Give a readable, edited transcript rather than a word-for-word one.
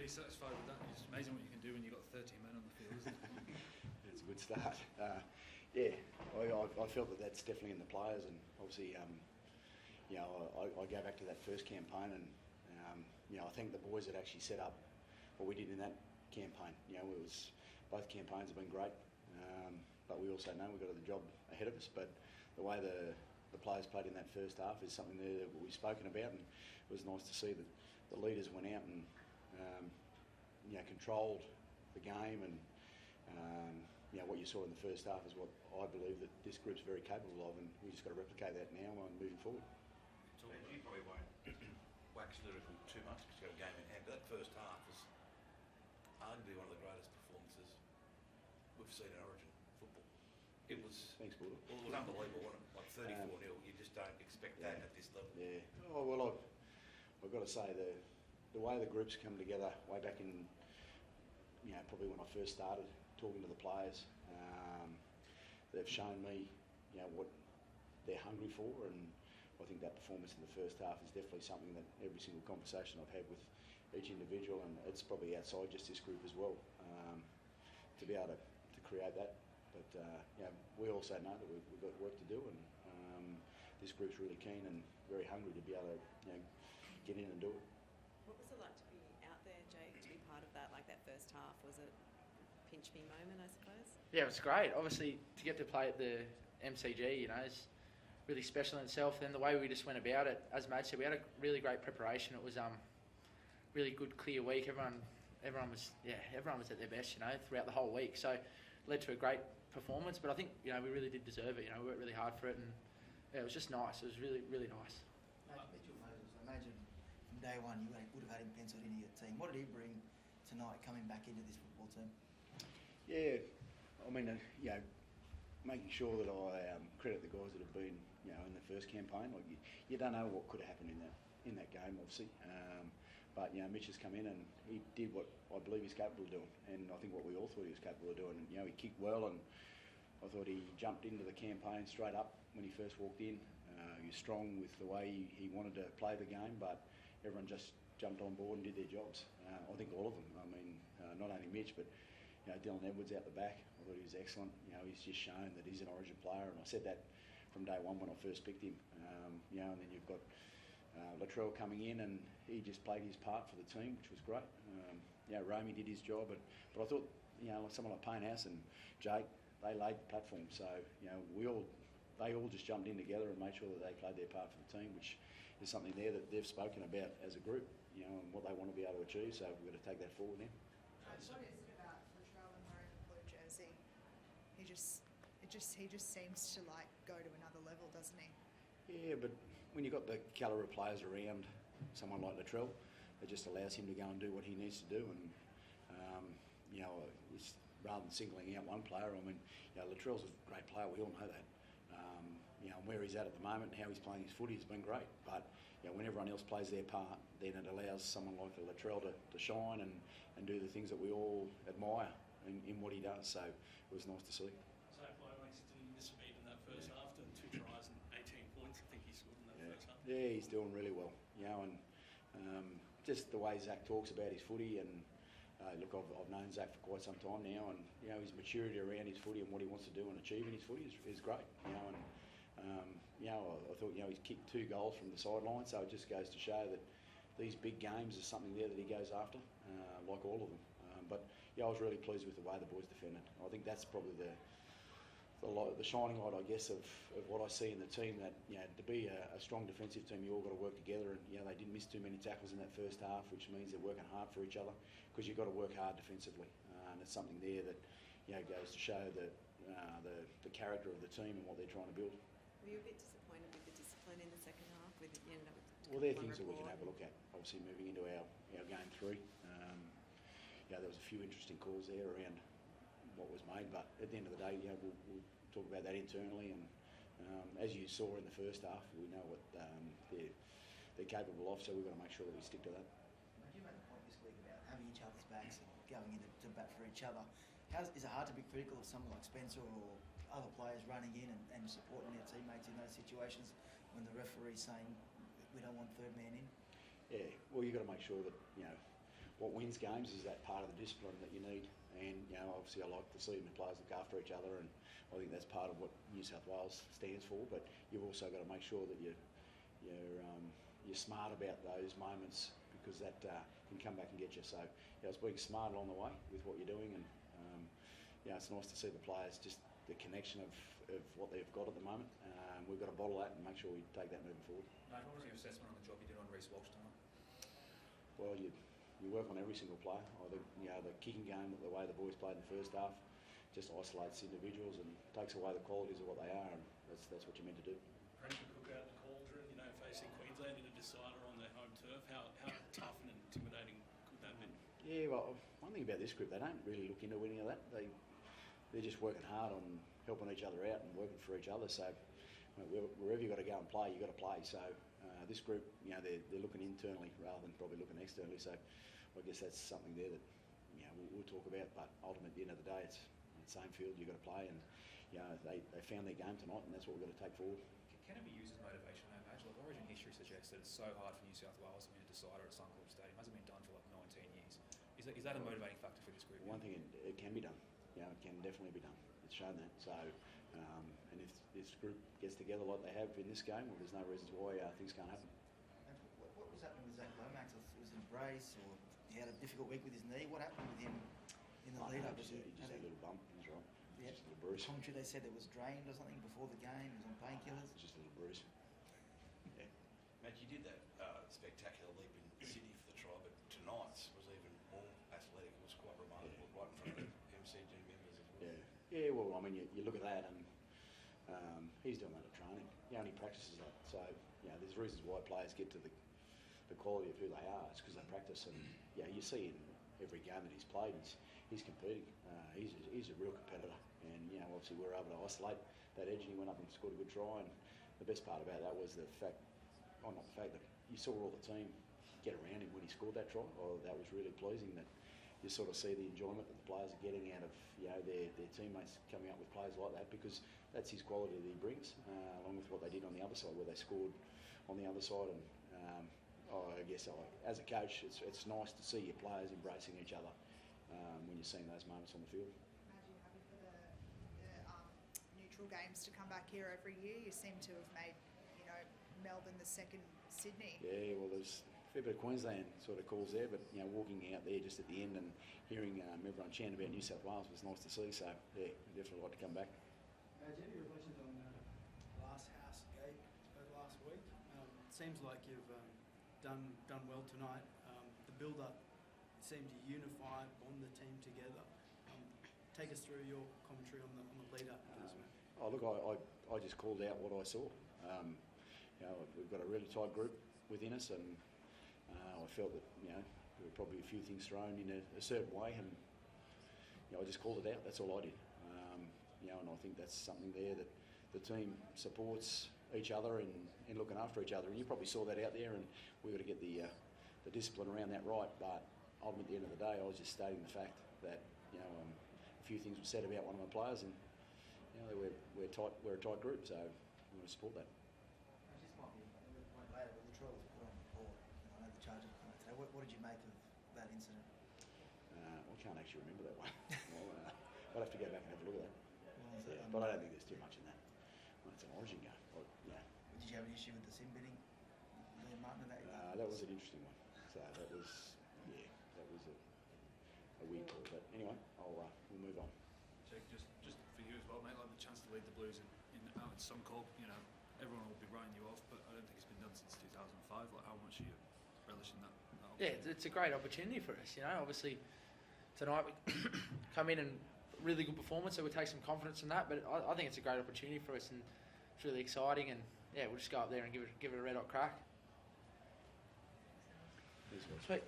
pretty satisfied with that. It's amazing what you can do when you've got 13 men on the field, isn't it? It's a good start. I felt that that's definitely in the players, and obviously, I go back to that first campaign, and I think the boys had actually set up what we did in that campaign. Both campaigns have been great, but we also know we've got the job ahead of us. But the way the players played in that first half is something there that we've spoken about, and it was nice to see that the leaders went out and controlled the game, and what you saw in the first half is what I believe that this group's very capable of, and we just got to replicate that now and moving forward. So you probably won't wax lyrical too much because you've got a game in hand, but that first half was arguably one of the greatest performances we've seen in Origin football. It was. Thanks, Border. Well, it was unbelievable, wasn't it? Like 34-0. You just don't expect that at this level. Yeah. Oh well, I've got to say the way the groups come together way back in, probably when I first started talking to the players, they've shown me, what they're hungry for, and I think that performance in the first half is definitely something that every single conversation I've had with each individual, and it's probably outside just this group as well, to be able to create that. But we also know that we've got work to do, and this group's really keen and very hungry to be able to get in and do it. What was it like to be out there, Jake, to be part of that, like that first half? Was it a pinch me moment, I suppose? Yeah, it was great. Obviously, to get to play at the MCG, is really special in itself. And the way we just went about it, as Matt said, we had a really great preparation. It was really good, clear week. Everyone was at their best, throughout the whole week. So it led to a great performance. But I think, we really did deserve it. We worked really hard for it, and it was just nice. It was really, really nice. Mitchell Moses, I imagine from day one you would have had him penciled into your team. What did he bring tonight coming back into this football team? Yeah, I mean, making sure that I credit the guys that have been, in the first campaign. Like you don't know what could have happened in that game, obviously. But Mitch has come in and he did what I believe he's capable of doing, and I think what we all thought he was capable of doing. And he kicked well, and I thought he jumped into the campaign straight up when he first walked in. He was strong with the way he wanted to play the game, but everyone just jumped on board and did their jobs. I think all of them. I mean, not only Mitch, but Dylan Edwards out the back. I thought he was excellent. He's just shown that he's an Origin player, and I said that from day one when I first picked him. And then you've got Latrell coming in, and he just played his part for the team, which was great. Romy did his job, but I thought like someone like Paynehouse and Jake, they laid the platform. So they all just jumped in together and made sure that they played their part for the team, which is something there that they've spoken about as a group, and what they want to be able to achieve. So we've got to take that forward now. What is it about Latrell and wearing a blue jersey? He just seems to go to another level, doesn't he? Yeah, but when you've got the calibre of players around someone like Latrell, it just allows him to go and do what he needs to do. And it's, rather than singling out one player, I mean, Latrell's a great player. We all know that. Where he's at the moment and how he's playing his footy has been great. But when everyone else plays their part, then it allows someone like Latrell to shine and do the things that we all admire in what he does. So it was nice to see. So by the way, didn't miss a beat in that first half, and 2 tries and 18 points. I think he scored in that first half. Yeah, he's doing really well. And just the way Zach talks about his footy, and look, I've known Zach for quite some time now, and his maturity around his footy and what he wants to do and achieve in his footy is great. I thought he's kicked 2 goals from the sideline, so it just goes to show that these big games is something there that he goes after, like all of them. But I was really pleased with the way the boys defended. I think that's probably the shining light, I guess, of what I see in the team. That to be a strong defensive team, you all got to work together, and they didn't miss too many tackles in that first half, which means they're working hard for each other, because you've got to work hard defensively, and it's something there that goes to show the character of the team and what they're trying to build. Were you a bit disappointed with the discipline in the second half? Well, they're things that we can have a look at. Obviously, moving into our game 3, there was a few interesting calls there around what was made, but at the end of the day, we'll talk about that internally. And as you saw in the first half, we know what they're capable of, so we've got to make sure that we stick to that. You made the point this week about having each other's backs and going into to bat for each other. Is it hard to be critical of someone like Spencer or other players running in and supporting their teammates in those situations when the referee's saying we don't want third man in? Yeah, well, you've got to make sure that what wins games is that part of the discipline that you need. And obviously, I like to see the players look after each other, and I think that's part of what New South Wales stands for. But you've also got to make sure that you're smart about those moments, because that can come back and get you. So it's being smart along the way with what you're doing, and it's nice to see the players, just the connection of what they've got at the moment. We've got to bottle that and make sure we take that moving forward. Mate, what was your assessment on the job you did on Reece Walsh tonight? Well, you work on every single player. The kicking game, the way the boys played in the first half, just isolates individuals and takes away the qualities of what they are, and that's what you're meant to do. Pressure cook out the cauldron, facing Queensland in a decider on their home turf. How tough and intimidating could that be? Yeah, well, one thing about this group, they don't really look into any of that. They're just working hard on helping each other out and working for each other. So wherever you've got to go and play, you've got to play. So this group, they're looking internally rather than probably looking externally. So I guess that's something there that we'll talk about. But ultimately, at the end of the day, it's the same field you've got to play, and they found their game tonight, and that's what we've got to take forward. Can it be used as motivation, though, Madge? Like Origin history suggests that it's so hard for New South Wales to win a decider at Suncorp Stadium. It hasn't been done for like 19 years. Is that a motivating factor for this group? One thing, it can be done. It can definitely be done. It's shown that. So, and if this group gets together like they have in this game, well, there's no reasons why things can't happen. What was happening with Zach Lomax? Was it a brace, or he had a difficult week with his knee? What happened with him in the lead-up? He just had a little bump. He's right. Yeah. Just a little bruise. Commentary, they said it was drained or something before the game. He was on painkillers. Just a little bruise. Yeah. Matt, you did that spectacular leap in Sydney for the try, but tonight's was even more athletic. It was quite remarkable, right in front of the MCG members as well. Yeah, well, I mean, you look at that, and he's doing that at training. He only practices that. So, there's reasons why players get to the quality of who they are. It's because they practice, and you see in every game that he's played, he's competing. He's a real competitor, and obviously we were able to isolate that edge, and he went up and scored a good try. And the best part about that was that you saw all the team get around him when he scored that try. That was really pleasing, that you sort of see the enjoyment that the players are getting out of their teammates coming up with players like that, because that's his quality that he brings, along with what they did on the other side, where they scored on the other side. And I guess as a coach, it's nice to see your players embracing each other when you're seeing those moments on the field. Imagine happy for the neutral games to come back here every year. You seem to have made, Melbourne the second Sydney. Yeah, well, there's a fair bit of Queensland sort of calls there, but walking out there just at the end and hearing everyone chant about New South Wales was nice to see. So yeah, definitely like to come back. Jimmy, reflections on last house gate last week. It seems like you've done well tonight. The build-up seemed to unify, bond the team together. Take us through your commentary on the lead-up to this match. Look, I just called out what I saw. We've got a really tight group within us, and I felt that there were probably a few things thrown in a certain way, and I just called it out. That's all I did. And I think that's something there that the team supports each other in looking after each other. And you probably saw that out there, and we've got to get the discipline around that right. But ultimately, at the end of the day, I was just stating the fact that a few things were said about one of my players, and we're tight. We're a tight group, so we want to support that. This might be a point later, but the trial was put on report. I know the charge of today. What did you make of that incident? I can't actually remember that one. I'll have to go back and have a look at that. But I don't think there's too much in that. Well, it's an Origin game. Did you have an issue with the sin binning, Liam Martin? That was an interesting one. So that was a weird call. But anyway, we'll move on. Jake, just for you as well, mate, like the chance to lead the Blues out in Suncorp, everyone will be writing you off, but I don't think it's been done since 2005. Like, how much are you relishing that Yeah, it's a great opportunity for us. Obviously tonight we come in and really good performance, so we take some confidence in that. But I think it's a great opportunity for us, and it's really exciting. And we'll just go up there and give it a red hot crack. Sweet.